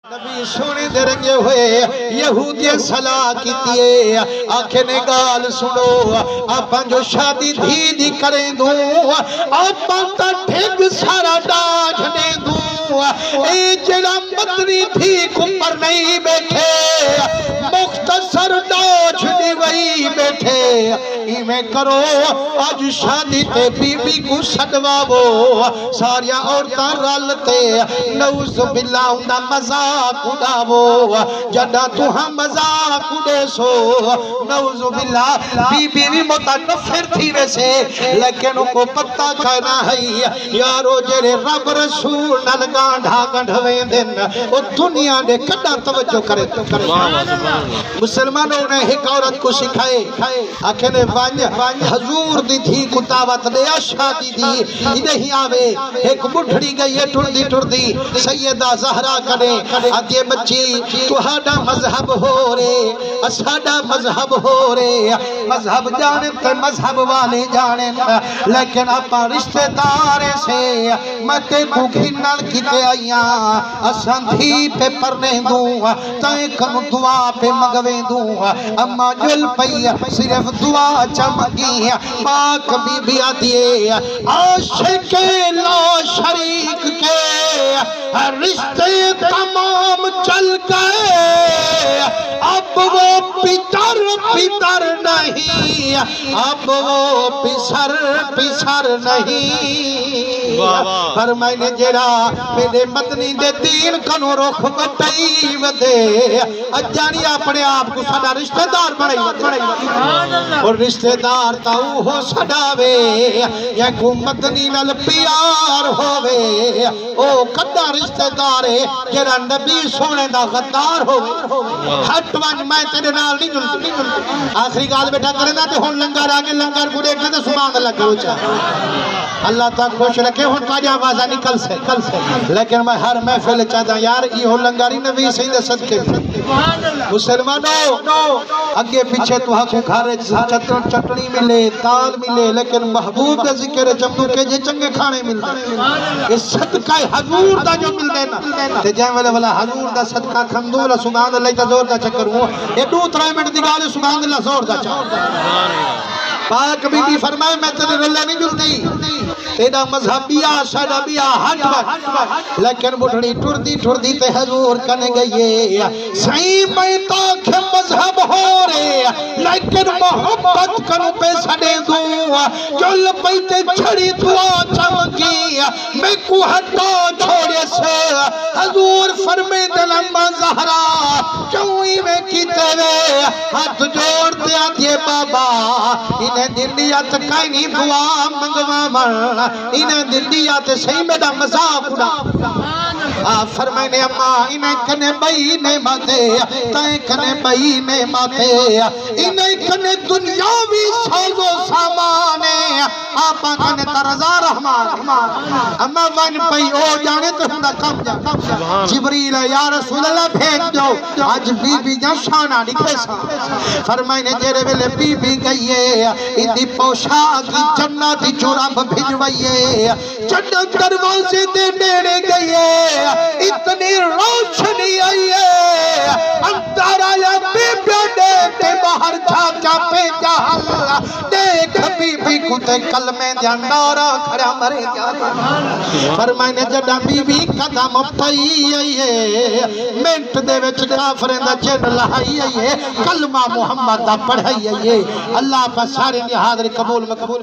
नबी सोने दे रंगे हुए यहूदी सलाह कीती आखे ने गाल सुनो आपां जो शादी धी दी करें दू आपां ता ठेग सारा डाज दे दू ए जेड़ा मदनी थी कुपर नहीं बैठे मुख्तसर डाज दी वही बैठे इवें करो आज शादी ते बीबी को सदवावो सारिया औरतां रल ते नऊज़ बिल्लाह उंदा मजाक उड़ावो जदा तुहां मजाक उड़ेसो नऊज़ बिल्लाह बीबी भी मुतनफिर थी वैसे लेकिन उनको पता कहना है यारो जेरे रब रसूल नाल गांढा गंढवे दिन ओ दुनिया दे कदा तवज्जो करे मुसलमानों ने एक औरत को सिखाए आखे ने हजूर दी थी कुतावत दे शादी दी नहीं आवे एक बुढ़ड़ी गई है टुरदी टुरदी सैयदा ज़हरा करे आदे बच्ची तुहाडा मजहब हो रे असाडा मजहब हो रे मजहब जाने ते मजहब वाले जाने लेकिन आपा रिश्तेदार से मते को घिनल किते आइया असां धी पे परने दू तय कनु दुआ पे मंगवे दू अम्मा जुल पई सिर्फ दुआ चमकी पाक बीबी आती आशिक ला शरीक के रिश्ते तमाम चल गए अब वो पितर पितर नहीं अब वो पिसर पिसर नहीं पर मैंने जेड़ा मेरे मदनी दे दीन कनो रुख बटई वदे अजानी अपने आप को साडा रिश्तेदार बनाई और रिश्तेदार ताऊ हो सडावे या को मदनी नाल प्यार होवे ओ कदा रिश्तेदार है जेड़ा नबी सोने दा गद्दार होवे हट वन मैं तेरे नाल नहीं जुलती आखिरी गाल बेटा करेंदा ते हुन लंगर आगे लंगर को देखना ते सुभान अल्लाह करो चा अल्लाह तक खुश रखे हुन पाजा आवाज़ निकल से लेकिन मैं हर महफिल चाहता यार यो लंगारी नबी सही दे सदके मुसलमानों अगे पीछे तुहा को घर चटनी मिले दाल मिले लेकिन महबूब दे जिक्र जम्मू के जे चंगे खाने मिलदे इस सदका हजूर दा जो मिलदे ना ते जे वेले वाला हजूर दा सदका खंदूला सुभान अल्लाह दा जोर दा चक्कर हो ए 2-3 मिनट दी गाल सुभान अल्लाह जोर दा पाक बीबी फरमाए मैं तेरे रल्ला नहीं जुलती तेरा मजहबिया साडा बिया हट लेकिन बुढ़ड़ी टुरदी टुरदी ते हजूर कने गई सही मैं तो के मजहब हो रे लेकिन मोहब्बत कनु पे सडे दू चल पई ते छड़ी दुआ चमकी मैं को हटा छोड़े से हजूर फरमे दलम्मा ज़हरा चौई में कीते वे हाथ जोड़ दे आदे बाबा इन्हें दिलियत काई नहीं दुआ मंगवा मन इन्हें दिलियत सही मेरा मजाक उड़ा आ फरमाने अम्मा इन्हें कने बई ने माथे तय कने बई ने माथे इन्हें कने दुनियावी साजो सामान आपा कने तरजा रहमान अम्मा वन पई ओ जाने तो हुंदा कम जा जिब्रील या रसूल अल्लाह भेज दो आज बीबी जा शाना दिखे सा फरमाने जेरे वेले बीबी गई है इंदी पोशाक की जन्नत दी चुराब भिजवाइए जन्नत दरवाजे दे नेड़े गई है इतनी रोशनी आई है अंदर आया बीबी देख बाहर झांका पे जहल देख बीबी को ते कलमे दा नारा खड़ा मरे जा फरमाने जदा बीबी कदम पई आई है मिनट दे विच काफरें दा चिन्ह लहाई आई है कलमा मुहम्मद दा पढ़ाई आई है अल्लाह पर सारे ने हाजिर कबूल मकबूल